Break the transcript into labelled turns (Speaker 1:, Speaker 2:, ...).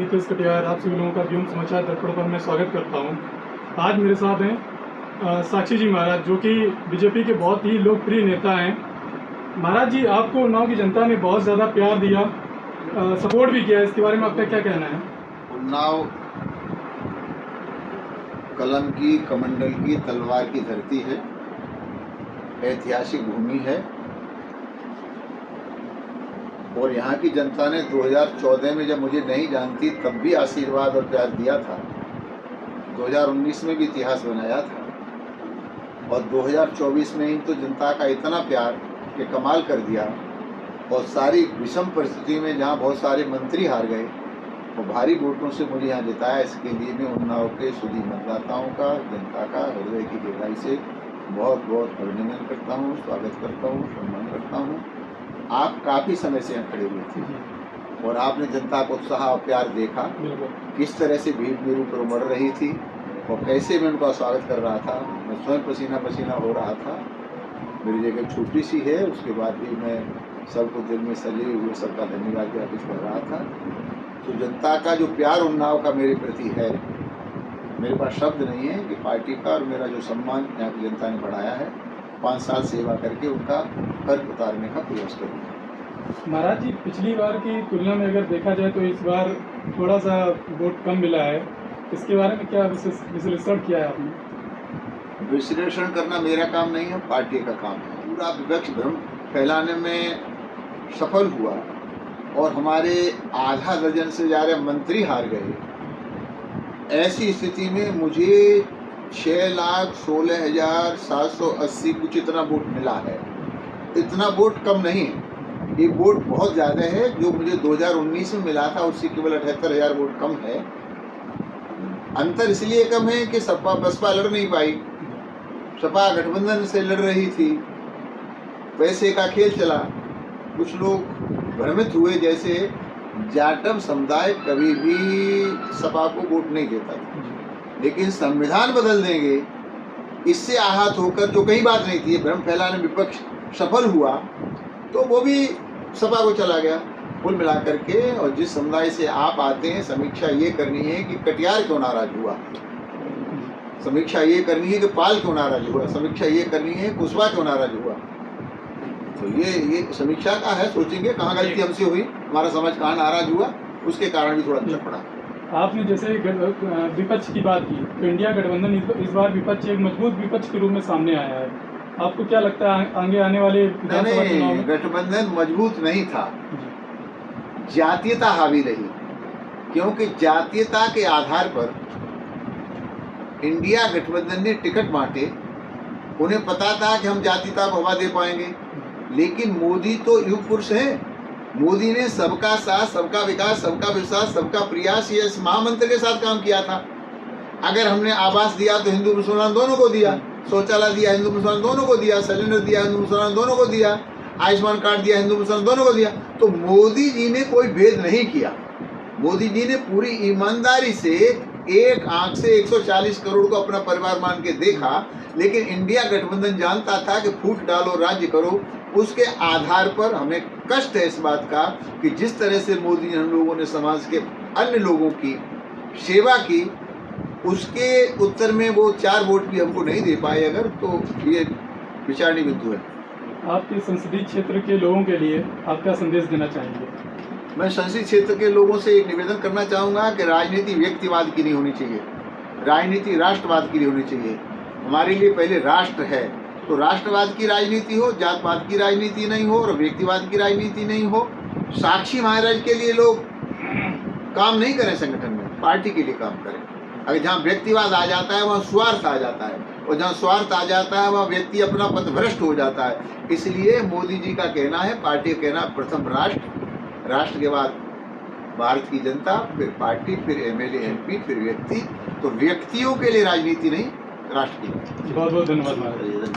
Speaker 1: रितेश कटियार, आप सभी लोगों का व्योम समाचार दर्पण पर मैं स्वागत करता हूं। आज मेरे साथ हैं साक्षी जी महाराज, जो कि बीजेपी के बहुत ही लोकप्रिय नेता हैं। महाराज जी, आपको उन्नाव की जनता ने बहुत ज़्यादा प्यार दिया, सपोर्ट भी किया, इसके बारे में आपका क्या कहना है?
Speaker 2: उन्नाव कलम की, कमंडल की, तलवार की धरती है, ऐतिहासिक भूमि है और यहाँ की जनता ने 2014 में जब मुझे नहीं जानती तब भी आशीर्वाद और प्यार दिया था। 2019 में भी इतिहास बनाया था और 2024 में ही तो जनता का इतना प्यार कि कमाल कर दिया। और सारी विषम परिस्थिति में जहाँ बहुत सारे मंत्री हार गए, वो भारी वोटों से मुझे यहाँ जिताया। इसके लिए मैं उन्नाव के सुधी मतदाताओं का, जनता का हृदय की गहराई से बहुत बहुत अभिनंदन करता हूँ, स्वागत करता हूँ, सम्मान करता हूँ। आप काफ़ी समय से यहाँ खड़े हुए थे और आपने जनता को उत्साह और प्यार देखा, किस तरह से भीड़ मेरे ऊपर उमड़ रही थी और कैसे मैं उनका स्वागत कर रहा था। मैं स्वयं पसीना पसीना हो रहा था। मेरी जगह छोटी सी है, उसके बाद भी मैं सबको दिल में सजे हुए सबका धन्यवाद ज्ञापित कर रहा था। तो जनता का जो प्यार उन्नाव का मेरे प्रति है, मेरे पास शब्द नहीं है कि पार्टी का और मेरा जो सम्मान यहाँ की जनता ने बढ़ाया है, 5 साल सेवा करके उनका कर्ज उतारने का प्रयास करूँगा।
Speaker 1: महाराज जी, पिछली बार की तुलना में अगर देखा जाए तो इस बार थोड़ा सा वोट कम मिला है, इसके बारे में क्या विश्लेषण किया है आपने?
Speaker 2: विश्लेषण करना मेरा काम नहीं है, पार्टी का काम है। पूरा विपक्ष भ्रम फैलाने में सफल हुआ और हमारे आधा दर्जन से ज़्यादा मंत्री हार गए। ऐसी स्थिति में मुझे 6,16,780 कुछ इतना वोट मिला है। इतना वोट कम नहीं, ये वोट बहुत ज़्यादा है। जो मुझे 2019 में मिला था उससे केवल 78,000 वोट कम है। अंतर इसलिए कम है कि सपा बसपा लड़ नहीं पाई, सपा गठबंधन से लड़ रही थी, पैसे का खेल चला। कुछ लोग भ्रमित हुए, जैसे जाटव समुदाय कभी भी सपा को वोट नहीं देता था, लेकिन संविधान बदल देंगे इससे आहत होकर, जो कहीं बात नहीं थी, भ्रम फैलाने विपक्ष सफल हुआ तो वो भी सपा को चला गया कुल मिलाकर के। और जिस समुदाय से आप आते हैं, समीक्षा ये करनी है कि कटियार क्यों नाराज हुआ, समीक्षा ये करनी है कि पाल क्यों नाराज हुआ, समीक्षा ये करनी है कुशवाहा क्यों नाराज हुआ। तो ये समीक्षा का है, सोचेंगे कहाँ गलती हमसे हुई, हमारा समाज कहाँ नाराज हुआ, उसके कारण भी थोड़ा अंतर पड़ा।
Speaker 1: आपने जैसे विपक्ष की बात की, तो इंडिया गठबंधन इस बार विपक्ष एक मजबूत विपक्ष के रूप में सामने आया है। आपको क्या लगता है आगे आने वाले विधानसभा चुनाव में?
Speaker 2: गठबंधन मजबूत नहीं था, जातीयता हावी रही, क्योंकि जातीयता के आधार पर इंडिया गठबंधन ने टिकट बांटे। उन्हें पता था कि हम जातीयता को हवा दे पाएंगे, लेकिन मोदी तो युग पुरुष हैं। मोदी ने सबका साथ, सबका विकास, सबका विश्वास, सबका प्रयास, ये महामंत्र के साथ काम किया था। अगर हमने आवास दिया तो हिंदू मुसलमान दोनों को दिया, शौचालय दिया हिंदू मुसलमान दोनों को दिया, सिलेंडर दिया हिंदू मुसलमान दोनों को दिया, आयुष्मान कार्ड दिया हिंदू मुसलमान दोनों को दिया। तो मोदी जी ने कोई भेद नहीं किया। मोदी जी ने पूरी ईमानदारी से एक आंख से 140 करोड़ को अपना परिवार मान के देखा। लेकिन इंडिया गठबंधन जानता था कि फूट डालो राज्य करो। उसके आधार पर हमें कष्ट है इस बात का कि जिस तरह से मोदी हम लोगों ने समाज के अन्य लोगों की सेवा की, उसके उत्तर में वो 4 वोट भी हमको नहीं दे पाए, अगर तो ये विचारणीय बिंदु है।
Speaker 1: आपके संसदीय क्षेत्र के लोगों के लिए आप क्या संदेश देना चाहेंगे?
Speaker 2: मैं संसदीय क्षेत्र के लोगों से एक निवेदन करना चाहूँगा कि राजनीति व्यक्तिवाद की नहीं होनी चाहिए, राजनीति राष्ट्रवाद की नहीं होनी चाहिए। हमारे लिए पहले राष्ट्र है, तो राष्ट्रवाद की राजनीति हो, जातवाद की राजनीति नहीं हो और व्यक्तिवाद की राजनीति नहीं हो। साक्षी महाराज के लिए लोग काम नहीं करें, संगठन में पार्टी के लिए काम करें। अगर जहाँ व्यक्तिवाद आ जाता है वहाँ स्वार्थ आ जाता है, और जहाँ स्वार्थ आ जाता है वहाँ व्यक्ति अपना पथभ्रष्ट हो जाता है। इसलिए मोदी जी का कहना है, पार्टी का कहना, प्रथम राष्ट्र, राष्ट्र के बाद भारत की जनता, फिर पार्टी, फिर एमएलए एमपी, फिर व्यक्ति। तो व्यक्तियों के लिए राजनीति नहीं, राष्ट्र की।
Speaker 1: बहुत बहुत धन्यवाद महाराज।